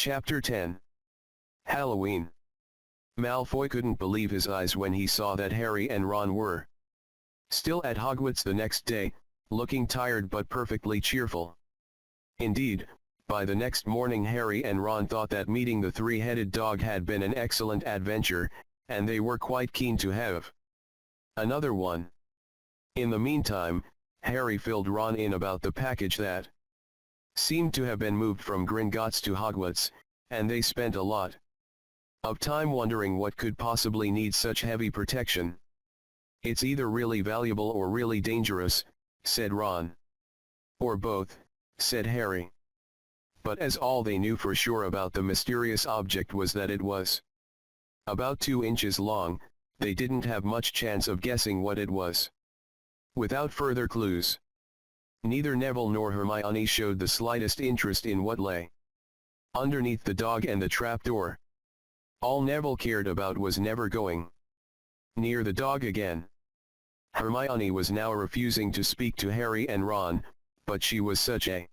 Chapter 10. Halloween. Malfoy couldn't believe his eyes when he saw that Harry and Ron were still at Hogwarts the next day, looking tired but perfectly cheerful. Indeed, by the next morning Harry and Ron thought that meeting the three-headed dog had been an excellent adventure, and they were quite keen to have another one. In the meantime, Harry filled Ron in about the package that seemed to have been moved from Gringotts to Hogwarts, and they spent a lot of time wondering what could possibly need such heavy protection. "It's either really valuable or really dangerous," said Ron. "Or both," said Harry. But as all they knew for sure about the mysterious object was that it was about 2 inches long, they didn't have much chance of guessing what it was. Without further clues, neither Neville nor Hermione showed the slightest interest in what lay underneath the dog and the trapdoor. All Neville cared about was never going near the dog again. Hermione was now refusing to speak to Harry and Ron, but she was such a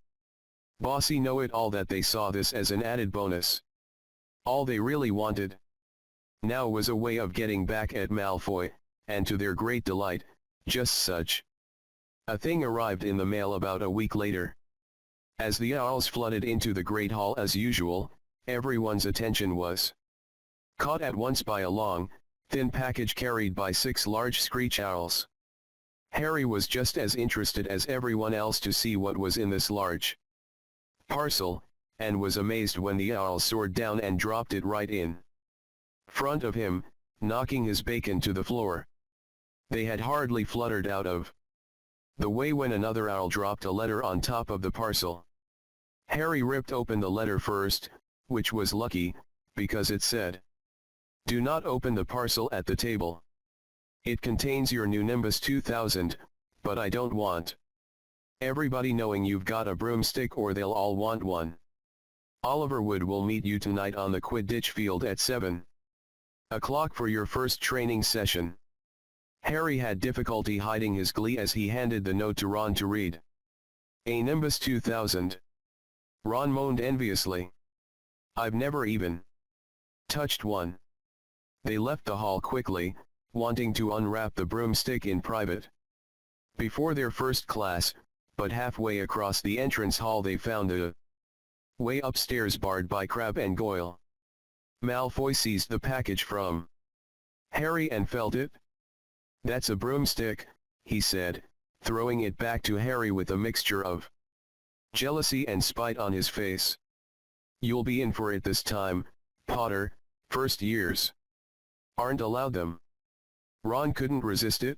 bossy know-it-all that they saw this as an added bonus. All they really wanted now was a way of getting back at Malfoy, and to their great delight, just such a thing arrived in the mail about a week later. As the owls flooded into the Great Hall as usual, everyone's attention was caught at once by a long, thin package carried by 6 large screech owls. Harry was just as interested as everyone else to see what was in this large parcel, and was amazed when the owl soared down and dropped it right in front of him, knocking his bacon to the floor. They had hardly fluttered out of the way when another owl dropped a letter on top of the parcel. Harry ripped open the letter first, which was lucky, because it said, "Do not open the parcel at the table. It contains your new Nimbus 2000, but I don't want everybody knowing you've got a broomstick or they'll all want one. Oliver Wood will meet you tonight on the Quidditch field at 7 o'clock for your first training session." Harry had difficulty hiding his glee as he handed the note to Ron to read. "A Nimbus 2000. Ron moaned enviously. "I've never even touched one." They left the hall quickly, wanting to unwrap the broomstick in private before their first class, but halfway across the entrance hall they found the way upstairs barred by Crabbe and Goyle. Malfoy seized the package from Harry and felt it. "That's a broomstick," he said, throwing it back to Harry with a mixture of jealousy and spite on his face. "You'll be in for it this time, Potter. First years aren't allowed them." Ron couldn't resist it.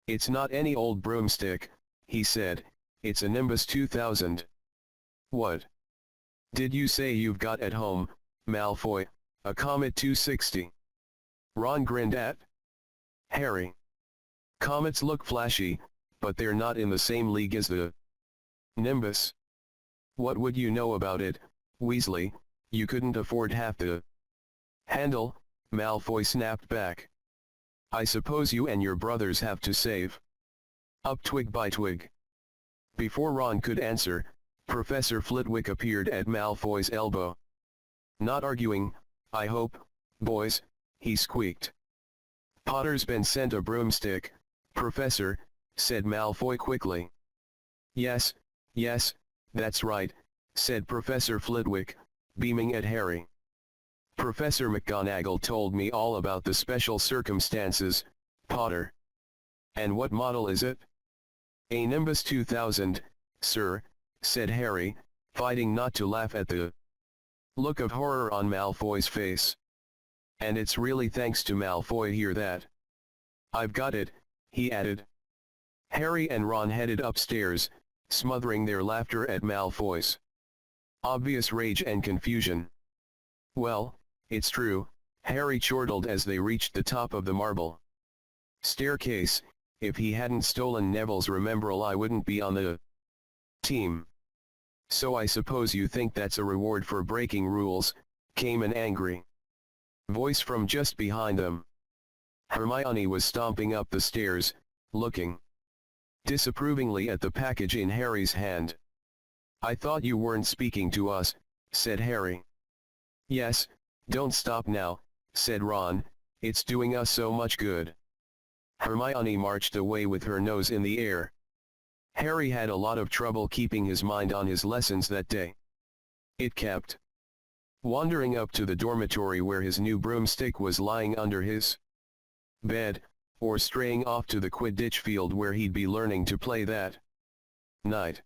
"It's not any old broomstick," he said, "it's a Nimbus 2000. "What did you say you've got at home, Malfoy? A Comet 260? Ron grinned at Harry. "Comets look flashy, but they're not in the same league as the Nimbus." "What would you know about it, Weasley? You couldn't afford half the handle," Malfoy snapped back. "I suppose you and your brothers have to save up twig by twig." Before Ron could answer, Professor Flitwick appeared at Malfoy's elbow. "Not arguing, I hope, boys," he squeaked. "Potter's been sent a broomstick, Professor," said Malfoy quickly. Yes, that's right," said Professor Flitwick, beaming at Harry. "Professor McGonagall told me all about the special circumstances, Potter." "And what model is it?" "A Nimbus 2000, sir," said Harry, fighting not to laugh at the look of horror on Malfoy's face. "And it's really thanks to Malfoy here that I've got it," he added. Harry and Ron headed upstairs, smothering their laughter at Malfoy's obvious rage and confusion. "Well, it's true," Harry chortled as they reached the top of the marble staircase. "If he hadn't stolen Neville's Remembrall I wouldn't be on the team." "So I suppose you think that's a reward for breaking rules," came an angry voice from just behind them. Hermione was stomping up the stairs, looking disapprovingly at the package in Harry's hand. "I thought you weren't speaking to us," said Harry. Yes, don't stop now, said Ron, it's doing us so much good. Hermione marched away with her nose in the air. Harry had a lot of trouble keeping his mind on his lessons that day. It kept wandering up to the dormitory where his new broomstick was lying under his bed, or straying off to the Quidditch field where he'd be learning to play that night.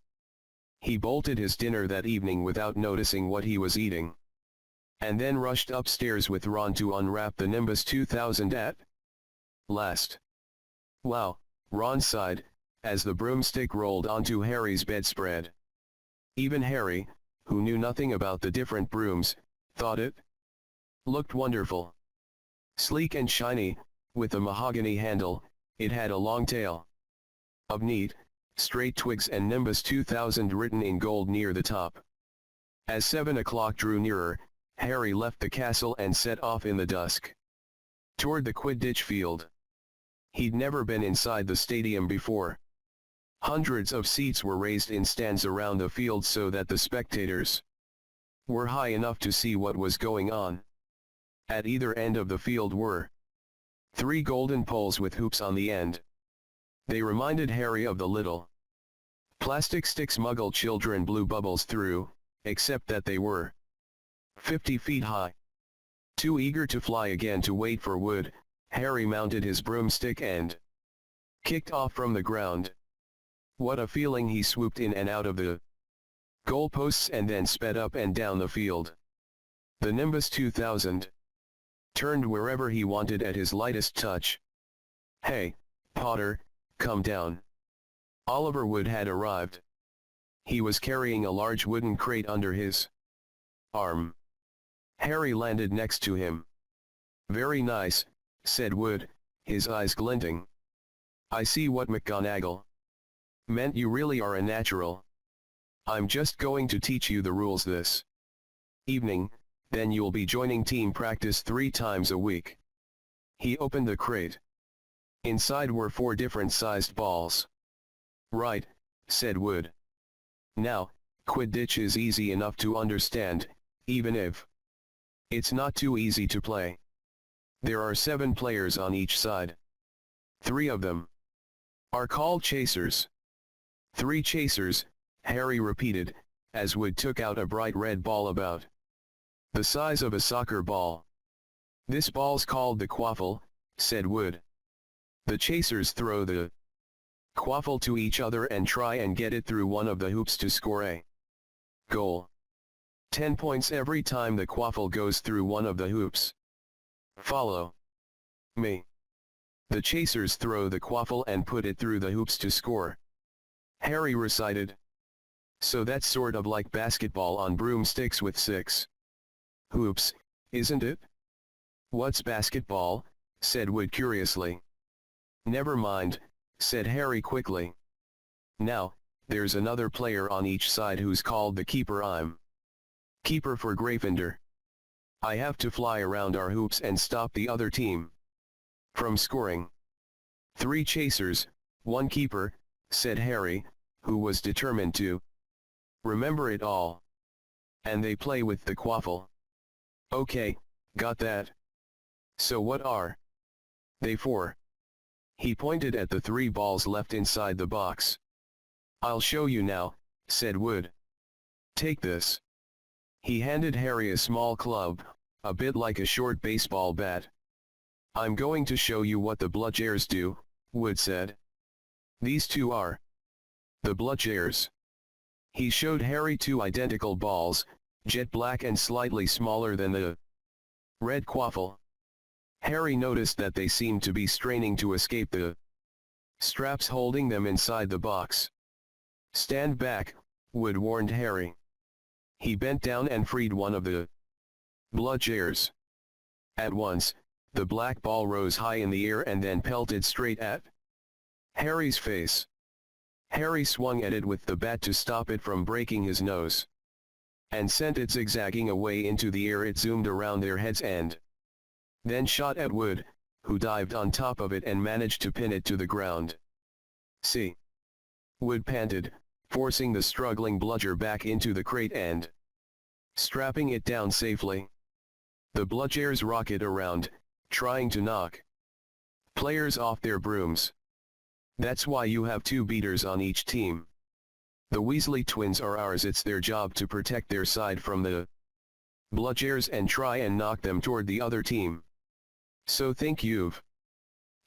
He bolted his dinner that evening without noticing what he was eating, and then rushed upstairs with Ron to unwrap the Nimbus 2000 at last. Wow, Ron sighed, as the broomstick rolled onto Harry's bedspread. Even Harry, who knew nothing about the different brooms, thought it looked wonderful. Sleek and shiny, with a mahogany handle, it had a long tail of neat, straight twigs and Nimbus 2000 written in gold near the top. As 7 o'clock drew nearer, Harry left the castle and set off in the dusk toward the Quidditch field. He'd never been inside the stadium before. Hundreds of seats were raised in stands around the field so that the spectators were high enough to see what was going on. At either end of the field were 3 golden poles with hoops on the end. They reminded Harry of the little plastic sticks Muggle children blew bubbles through, except that they were 50 feet high. Too eager to fly again to wait for wood, Harry mounted his broomstick and kicked off from the ground. What a feeling! He swooped in and out of the goalposts and then sped up and down the field. The Nimbus 2000 turned wherever he wanted at his lightest touch. Hey, Potter, come down. Oliver Wood had arrived. He was carrying a large wooden crate under his arm. Harry landed next to him. Very nice, said Wood, his eyes glinting. I see what McGonagall meant. You really are a natural. I'm just going to teach you the rules this evening, then you'll be joining team practice 3 times a week. He opened the crate. Inside were 4 different sized balls. Right, said Wood. Now, Quidditch is easy enough to understand, even if it's not too easy to play. There are 7 players on each side. 3 of them are called chasers. 3 chasers, Harry repeated, as Wood took out a bright red ball about the size of a soccer ball. This ball's called the quaffle, said Wood. The chasers throw the quaffle to each other and try and get it through one of the hoops to score a goal. 10 points every time the quaffle goes through one of the hoops. Follow me. The chasers throw the quaffle and put it through the hoops to score. Harry recited. So that's sort of like basketball on broomsticks with 6 hoops, isn't it? What's basketball? Said Wood curiously. Never mind, said Harry quickly. Now, there's another player on each side who's called the keeper. I'm keeper for Gryffindor. I have to fly around our hoops and stop the other team from scoring. 3 chasers, 1 keeper, said Harry, who was determined to remember it all. And they play with the quaffle. Okay, got that. So what are they for? He pointed at the 3 balls left inside the box. I'll show you now, said Wood. Take this. He handed Harry a small club, a bit like a short baseball bat. I'm going to show you what the bludgers do, Wood said. These 2 are the bludgers. He showed Harry 2 identical balls, jet black and slightly smaller than the red quaffle. Harry noticed that they seemed to be straining to escape the straps holding them inside the box. Stand back, Wood warned Harry. He bent down and freed one of the bludgers. At once, the black ball rose high in the air and then pelted straight at Harry's face. Harry swung at it with the bat to stop it from breaking his nose, and sent it zigzagging away into the air. It zoomed around their heads and then shot at Wood, who dived on top of it and managed to pin it to the ground. See? Wood panted, forcing the struggling bludger back into the crate and strapping it down safely. The bludgers rocket around, trying to knock players off their brooms. That's why you have 2 beaters on each team. The Weasley twins are ours. It's their job to protect their side from the bludgers and try and knock them toward the other team. So think you've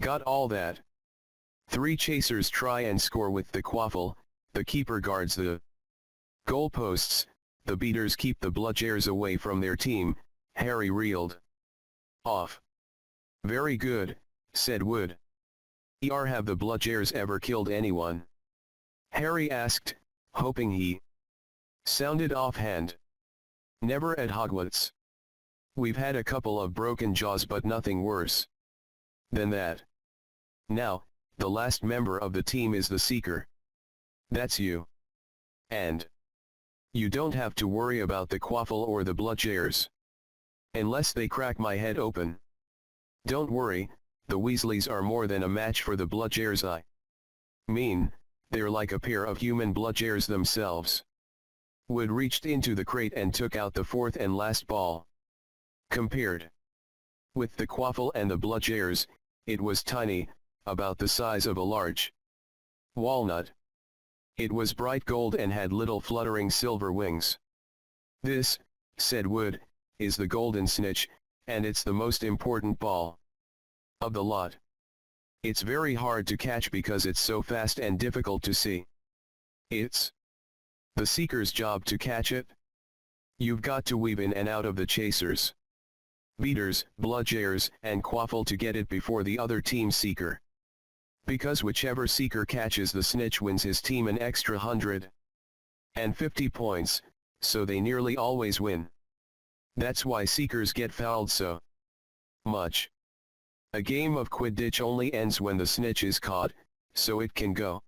got all that. 3 chasers try and score with the quaffle, the keeper guards the goalposts, the beaters keep the bludgers away from their team. Harry reeled off. Very good, said Wood. Have the bludgers ever killed anyone? Harry asked, hoping he sounded offhand. Never at Hogwarts. We've had a couple of broken jaws but nothing worse than that. Now, the last member of the team is the Seeker. That's you. And you don't have to worry about the quaffle or the bludgers. Unless they crack my head open. Don't worry, the Weasleys are more than a match for the bludgers. I mean, they're like a pair of human bludgers themselves. Wood reached into the crate and took out the 4th and last ball. Compared with the quaffle and the bludgers, it was tiny, about the size of a large walnut. It was bright gold and had little fluttering silver wings. This, said Wood, is the golden snitch, and it's the most important ball of the lot. It's very hard to catch because it's so fast and difficult to see. It's the Seeker's job to catch it. You've got to weave in and out of the chasers, beaters, bludgers, and quaffle to get it before the other team's Seeker. Because whichever Seeker catches the snitch wins his team an extra 150 points, so they nearly always win. That's why Seekers get fouled so much. A game of Quidditch only ends when the snitch is caught, so it can go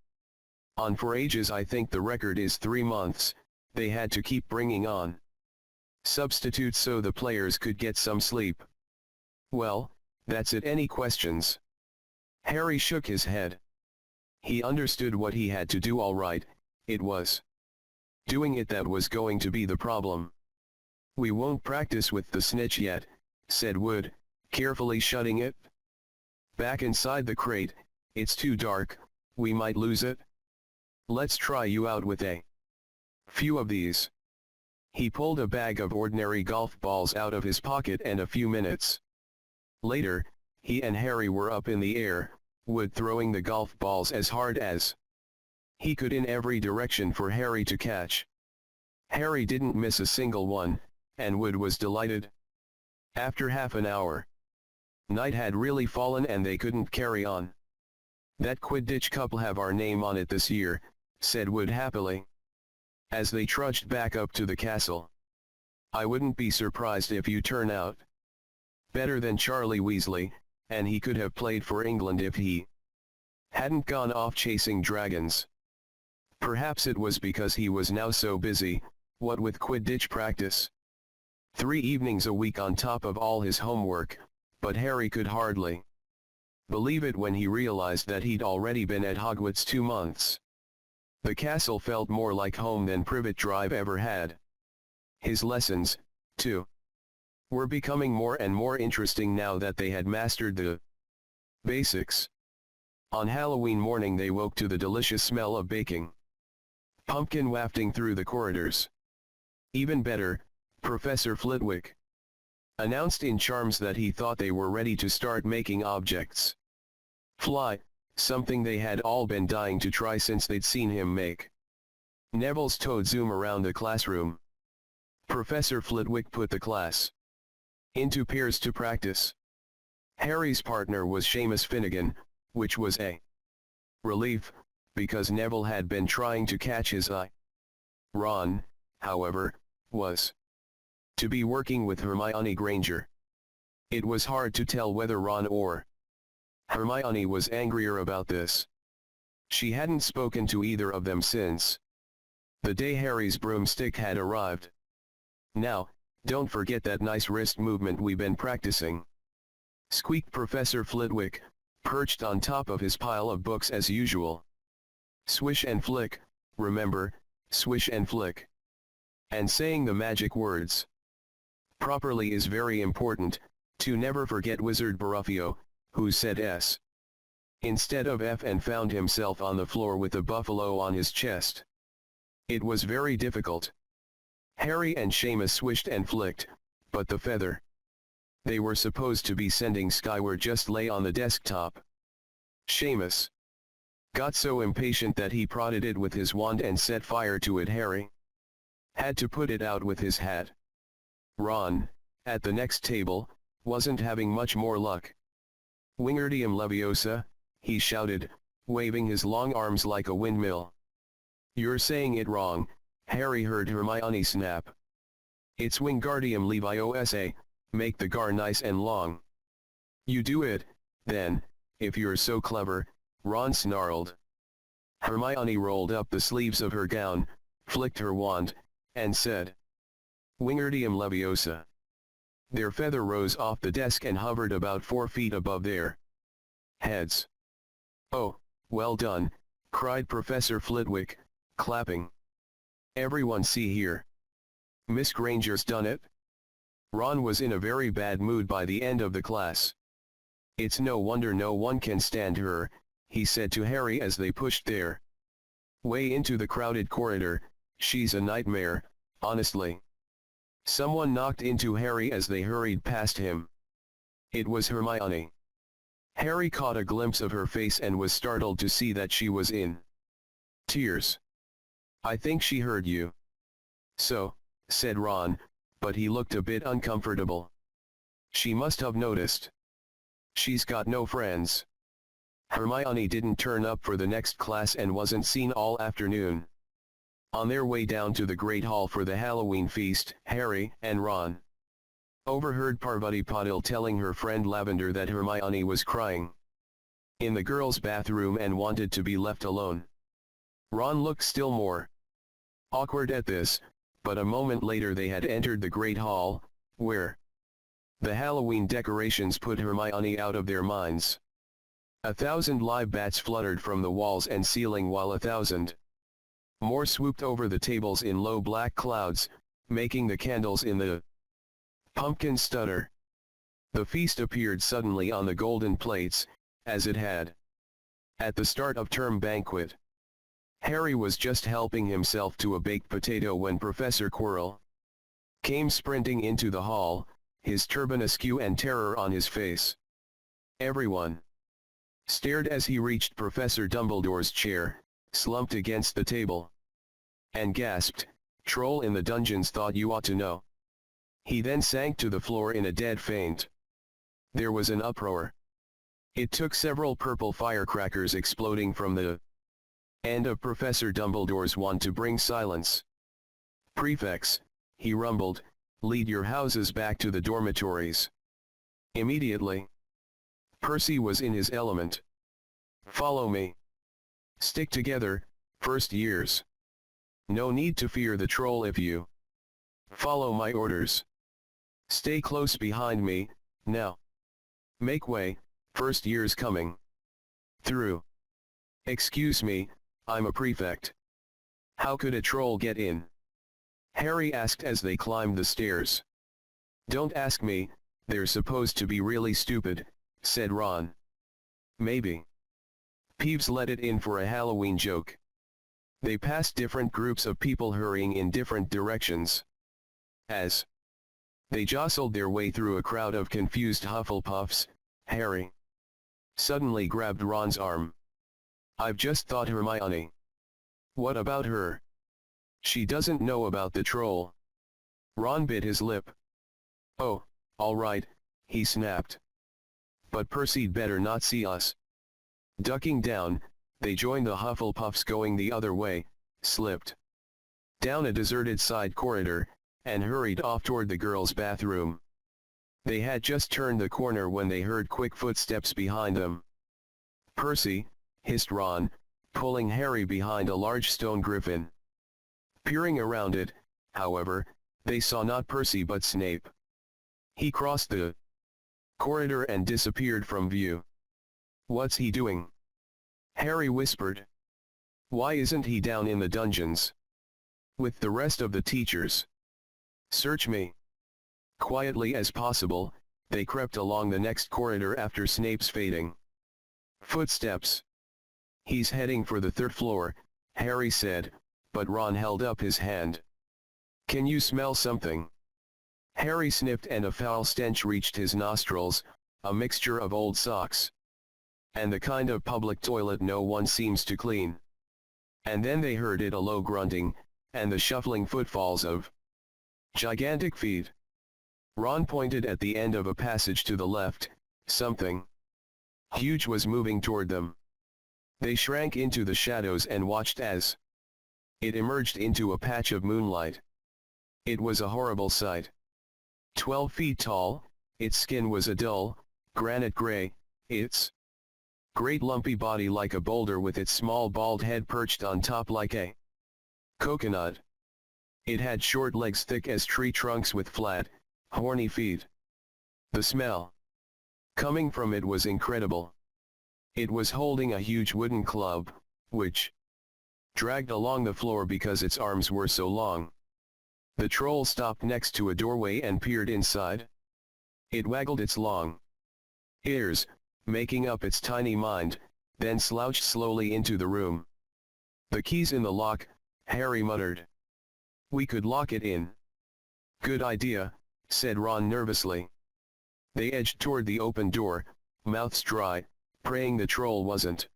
on for ages. I think the record is 3 months. They had to keep bringing on substitutes so the players could get some sleep. Well, that's it. Any questions? Harry shook his head. He understood what he had to do all right. It was doing it that was going to be the problem. We won't practice with the snitch yet, said Wood, carefully shutting it back inside the crate. It's too dark, we might lose it. Let's try you out with a few of these. He pulled a bag of ordinary golf balls out of his pocket, and a few minutes later, he and Harry were up in the air, Wood throwing the golf balls as hard as he could in every direction for Harry to catch. Harry didn't miss a single one, and Wood was delighted. After half an hour, night had really fallen and they couldn't carry on. That Quidditch Cup'll have our name on it this year, said Wood happily, as they trudged back up to the castle. I wouldn't be surprised if you turn out better than Charlie Weasley, and he could have played for England if he hadn't gone off chasing dragons. Perhaps it was because he was now so busy, what with Quidditch practice 3 evenings a week on top of all his homework, but Harry could hardly believe it when he realized that he'd already been at Hogwarts 2 months. The castle felt more like home than Privet Drive ever had. His lessons, too, were becoming more and more interesting now that they had mastered the basics. On Halloween morning they woke to the delicious smell of baking pumpkin wafting through the corridors. Even better, Professor Flitwick announced in charms that he thought they were ready to start making objects fly, something they had all been dying to try since they'd seen him make Neville's toad zoom around the classroom. Professor Flitwick put the class into pairs to practice. Harry's partner was Seamus Finnegan, which was a relief, because Neville had been trying to catch his eye. Ron, however, was to be working with Hermione Granger. It was hard to tell whether Ron or Hermione was angrier about this. She hadn't spoken to either of them since the day Harry's broomstick had arrived. Now, don't forget that nice wrist movement we've been practicing, squeaked Professor Flitwick, perched on top of his pile of books as usual. Swish and flick, remember, swish and flick. And saying the magic words. Properly is very important, to never forget Wizard Baruffio, who said S instead of F and found himself on the floor with a buffalo on his chest. It was very difficult. Harry and Seamus swished and flicked, but the feather they were supposed to be sending skyward just lay on the desktop. Seamus got so impatient that he prodded it with his wand and set fire to it. Harry had to put it out with his hat. Ron, at the next table, wasn't having much more luck. Wingardium Leviosa, he shouted, waving his long arms like a windmill. You're saying it wrong, Harry heard Hermione snap. It's Wingardium Leviosa, make the gar nice and long. You do it, then, if you're so clever, Ron snarled. Hermione rolled up the sleeves of her gown, flicked her wand, and said, Wingardium Leviosa. Their feather rose off the desk and hovered about 4 feet above their heads. Oh, well done, cried Professor Flitwick, clapping. Everyone see here. Miss Granger's done it? Ron was in a very bad mood by the end of the class. It's no wonder no one can stand her, he said to Harry as they pushed their way into the crowded corridor. She's a nightmare, honestly. Someone knocked into Harry as they hurried past him. It was Hermione. Harry caught a glimpse of her face and was startled to see that she was in tears. I think she heard you. So, said Ron, but he looked a bit uncomfortable. She must have noticed. She's got no friends. Hermione didn't turn up for the next class and wasn't seen all afternoon. On their way down to the Great Hall for the Halloween feast, Harry and Ron overheard Parvati Patil telling her friend Lavender that Hermione was crying in the girls' bathroom and wanted to be left alone. Ron looked still more awkward at this, but a moment later they had entered the Great Hall, where the Halloween decorations put Hermione out of their minds. 1,000 live bats fluttered from the walls and ceiling while 1,000 more swooped over the tables in low black clouds, making the candles in the pumpkin stutter. The feast appeared suddenly on the golden plates, as it had at the start of term banquet. Harry was just helping himself to a baked potato when Professor Quirrell came sprinting into the hall, his turban askew and terror on his face. Everyone stared as he reached Professor Dumbledore's chair, slumped against the table, and gasped, "Troll in the dungeons thought you ought to know." He then sank to the floor in a dead faint. There was an uproar. It took several purple firecrackers exploding from the end of Professor Dumbledore's wand to bring silence. "Prefects," he rumbled, "lead your houses back to the dormitories immediately." Percy was in his element. "Follow me. Stick together, first years. No need to fear the troll if you follow my orders. Stay close behind me, now. Make way, first years coming through. Excuse me, I'm a prefect. How could a troll get in?" Harry asked as they climbed the stairs. "Don't ask me, they're supposed to be really stupid," said Ron. "Maybe." Peeves let it in for a Halloween joke. They passed different groups of people hurrying in different directions. As they jostled their way through a crowd of confused Hufflepuffs, Harry suddenly grabbed Ron's arm. "I've just thought Hermione. What about her? She doesn't know about the troll." Ron bit his lip. "Oh, all right," he snapped. "But Percy'd better not see us." Ducking down, they joined the Hufflepuffs going the other way, slipped down a deserted side corridor, and hurried off toward the girls' bathroom. They had just turned the corner when they heard quick footsteps behind them. "Percy," hissed Ron, pulling Harry behind a large stone griffin. Peering around it, however, they saw not Percy but Snape. He crossed the corridor and disappeared from view. "What's he doing?" Harry whispered. "Why isn't he down in the dungeons with the rest of the teachers?" "Search me." Quietly as possible, they crept along the next corridor after Snape's fading footsteps. "He's heading for the third floor," Harry said, but Ron held up his hand. "Can you smell something?" Harry sniffed and a foul stench reached his nostrils, a mixture of old socks and the kind of public toilet no one seems to clean. And then they heard it, a low grunting, and the shuffling footfalls of gigantic feet. Ron pointed at the end of a passage to the left. Something huge was moving toward them. They shrank into the shadows and watched as it emerged into a patch of moonlight. It was a horrible sight. 12 feet tall, its skin was a dull, granite gray, its great lumpy body like a boulder with its small bald head perched on top like a coconut. It had short legs thick as tree trunks with flat, horny feet. The smell coming from it was incredible. It was holding a huge wooden club, which dragged along the floor because its arms were so long. The troll stopped next to a doorway and peered inside. It waggled its long ears, making up its tiny mind, then slouched slowly into the room. "The key's in the lock," Harry muttered. "We could lock it in." "Good idea," said Ron nervously. They edged toward the open door, mouths dry, praying the troll wasn't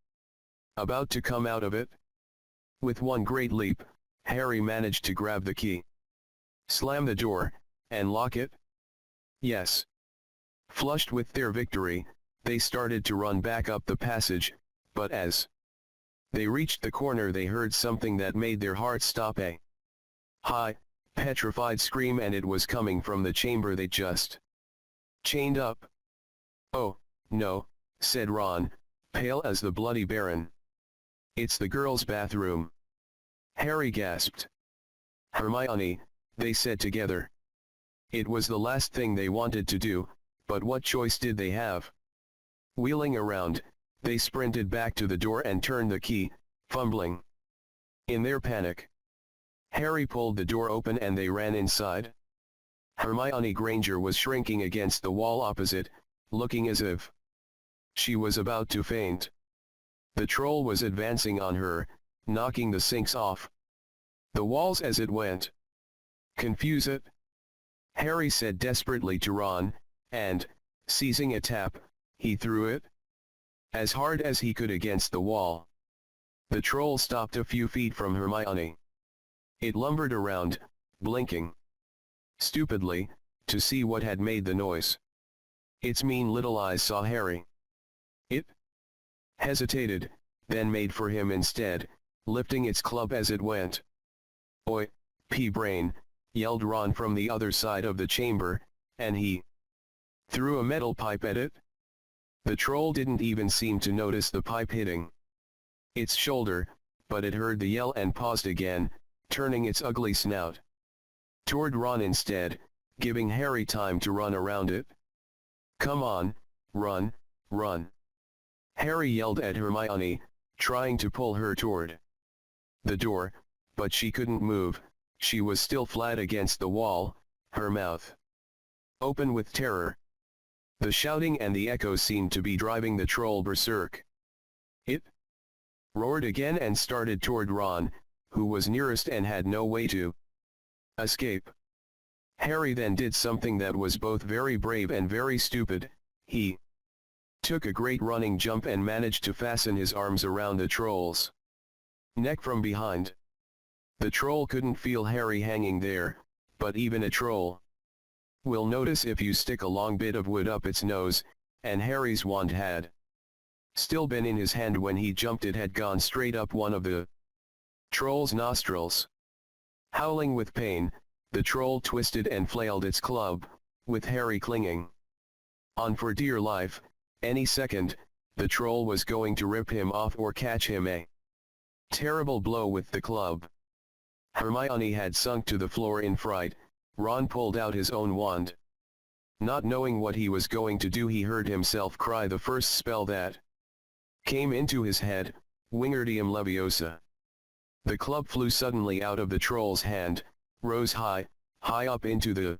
about to come out of it. With one great leap, Harry managed to grab the key, slam the door, and lock it. Yes. Flushed with their victory, they started to run back up the passage, but as they reached the corner they heard something that made their hearts stop, a high, petrified scream, and it was coming from the chamber they just chained up. "Oh, no," said Ron, pale as the Bloody Baron. "It's the girls' bathroom." Harry gasped. "Hermione," they said together. It was the last thing they wanted to do, but what choice did they have? Wheeling around, they sprinted back to the door and turned the key, fumbling in their panic. Harry pulled the door open and they ran inside. Hermione Granger was shrinking against the wall opposite, looking as if she was about to faint. The troll was advancing on her, knocking the sinks off the walls as it went. "Confuse it," Harry said desperately to Ron, and, seizing a tap, he threw it as hard as he could against the wall. The troll stopped a few feet from Hermione. It lumbered around, blinking stupidly, to see what had made the noise. Its mean little eyes saw Harry. It hesitated, then made for him instead, lifting its club as it went. "Oi, pea-brain," yelled Ron from the other side of the chamber, and he threw a metal pipe at it. The troll didn't even seem to notice the pipe hitting its shoulder, but it heard the yell and paused again, turning its ugly snout toward Ron instead, giving Harry time to run around it. "Come on, run, run," Harry yelled at Hermione, trying to pull her toward the door, but she couldn't move. She was still flat against the wall, her mouth open with terror. The shouting and the echoes seemed to be driving the troll berserk. It roared again and started toward Ron, who was nearest and had no way to escape. Harry then did something that was both very brave and very stupid. He took a great running jump and managed to fasten his arms around the troll's neck from behind. The troll couldn't feel Harry hanging there, but even a troll will notice if you stick a long bit of wood up its nose, and Harry's wand had still been in his hand when he jumped. It had gone straight up one of the troll's nostrils. Howling with pain, the troll twisted and flailed its club, with Harry clinging on for dear life. Any second, the troll was going to rip him off or catch him a terrible blow with the club. Hermione had sunk to the floor in fright. Ron pulled out his own wand. Not knowing what he was going to do, he heard himself cry the first spell that came into his head, Wingardium Leviosa. The club flew suddenly out of the troll's hand, rose high, high up into the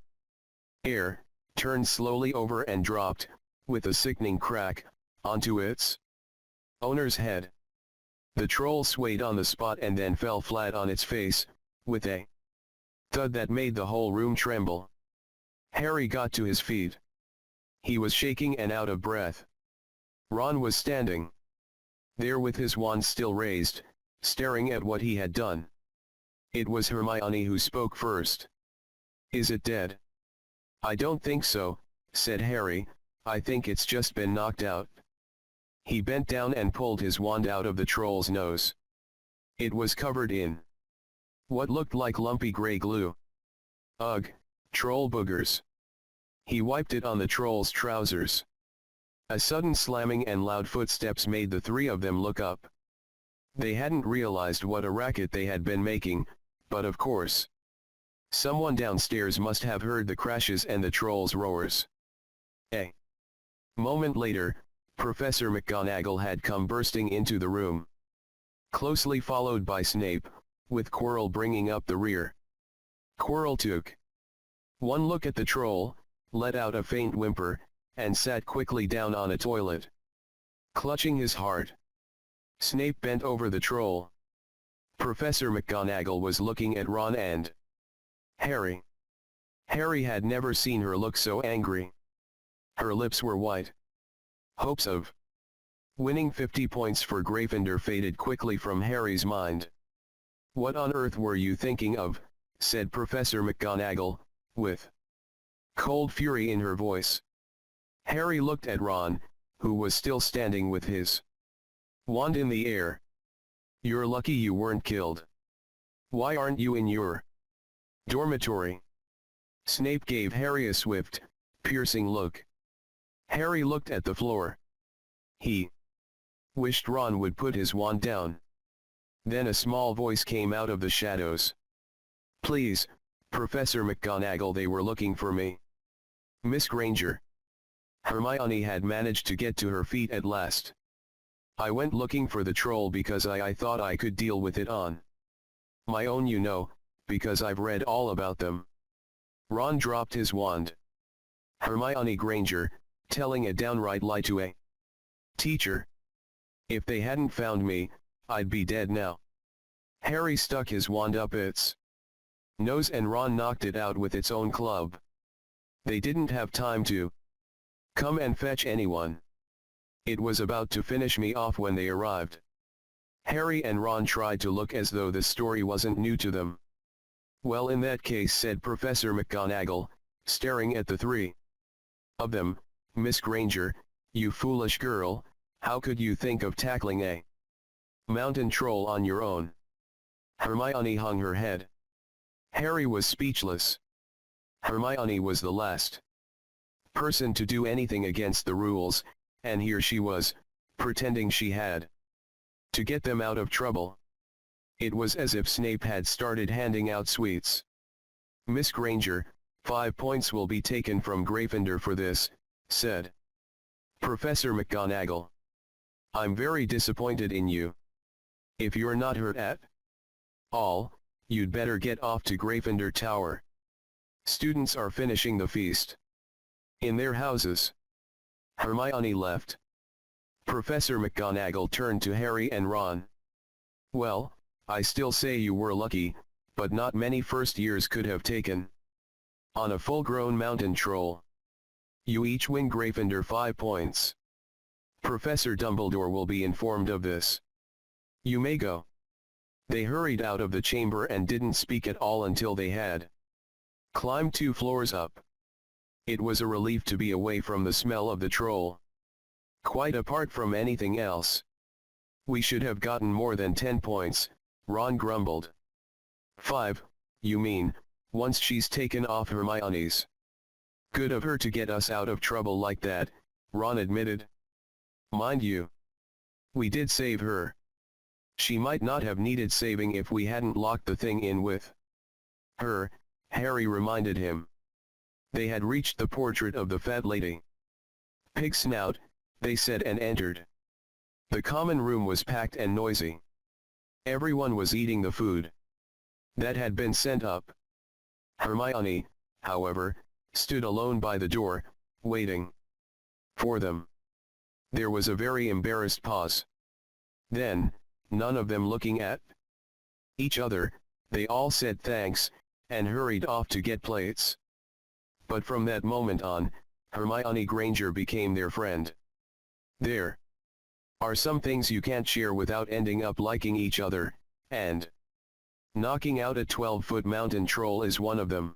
air, turned slowly over and dropped, with a sickening crack, onto its owner's head. The troll swayed on the spot and then fell flat on its face, with a thud that made the whole room tremble. Harry got to his feet. He was shaking and out of breath. Ron was standing there with his wand still raised, staring at what he had done. It was Hermione who spoke first. "Is it dead?" "I don't think so," said Harry, "I think it's just been knocked out." He bent down and pulled his wand out of the troll's nose. It was covered in what looked like lumpy grey glue. "Ugh, troll boogers." He wiped it on the troll's trousers. A sudden slamming and loud footsteps made the three of them look up. They hadn't realized what a racket they had been making, but of course, someone downstairs must have heard the crashes and the troll's roars. A moment later, Professor McGonagall had come bursting into the room, closely followed by Snape, with Quirrell bringing up the rear. Quirrell took one look at the troll, let out a faint whimper, and sat quickly down on a toilet, clutching his heart. Snape bent over the troll. Professor McGonagall was looking at Ron and Harry. Harry had never seen her look so angry. Her lips were white. Hopes of winning 50 points for Gryffindor faded quickly from Harry's mind. "What on earth were you thinking of?" said Professor McGonagall, with cold fury in her voice. Harry looked at Ron, who was still standing with his wand in the air. "You're lucky you weren't killed. Why aren't you in your dormitory?" Snape gave Harry a swift, piercing look. Harry looked at the floor. He wished Ron would put his wand down. Then a small voice came out of the shadows. "Please, Professor McGonagall, they were looking for me." "Miss Granger." Hermione had managed to get to her feet at last. "I went looking for the troll because I thought I could deal with it on my own, you know, because I've read all about them." Ron dropped his wand. Hermione Granger, telling a downright lie to a teacher. "If they hadn't found me, I'd be dead now." Harry stuck his wand up its nose and Ron knocked it out with its own club. They didn't have time to come and fetch anyone. It was about to finish me off when they arrived. Harry and Ron tried to look as though the story wasn't new to them. "Well, in that case," said Professor McGonagall, staring at the three of them, "Miss Granger, you foolish girl, how could you think of tackling a mountain troll on your own?" Hermione hung her head. Harry was speechless. Hermione was the last person to do anything against the rules, and here she was, pretending she had to get them out of trouble. It was as if Snape had started handing out sweets. "Miss Granger, 5 points will be taken from Gryffindor for this," said Professor McGonagall. "I'm very disappointed in you. If you're not hurt at all, you'd better get off to Gryffindor Tower. Students are finishing the feast in their houses." Hermione left. Professor McGonagall turned to Harry and Ron. "Well, I still say you were lucky, but not many first years could have taken on a full-grown mountain troll. You each win Gryffindor 5 points. Professor Dumbledore will be informed of this. You may go." They hurried out of the chamber and didn't speak at all until they had climbed 2 floors up. It was a relief to be away from the smell of the troll. Quite apart from anything else. "We should have gotten more than 10 points, Ron grumbled. 5, you mean, once she's taken off Hermione's. Good of her to get us out of trouble like that, Ron admitted. "Mind you, we did save her. She might not have needed saving if we hadn't locked the thing in with her," Harry reminded him. They had reached the portrait of the fat lady. "Pig snout," they said and entered. The common room was packed and noisy. Everyone was eating the food that had been sent up. Hermione, however, stood alone by the door, waiting for them. There was a very embarrassed pause. Then, none of them looking at each other, they all said thanks, and hurried off to get plates. But from that moment on, Hermione Granger became their friend. There are some things you can't share without ending up liking each other, and knocking out a 12-foot mountain troll is one of them.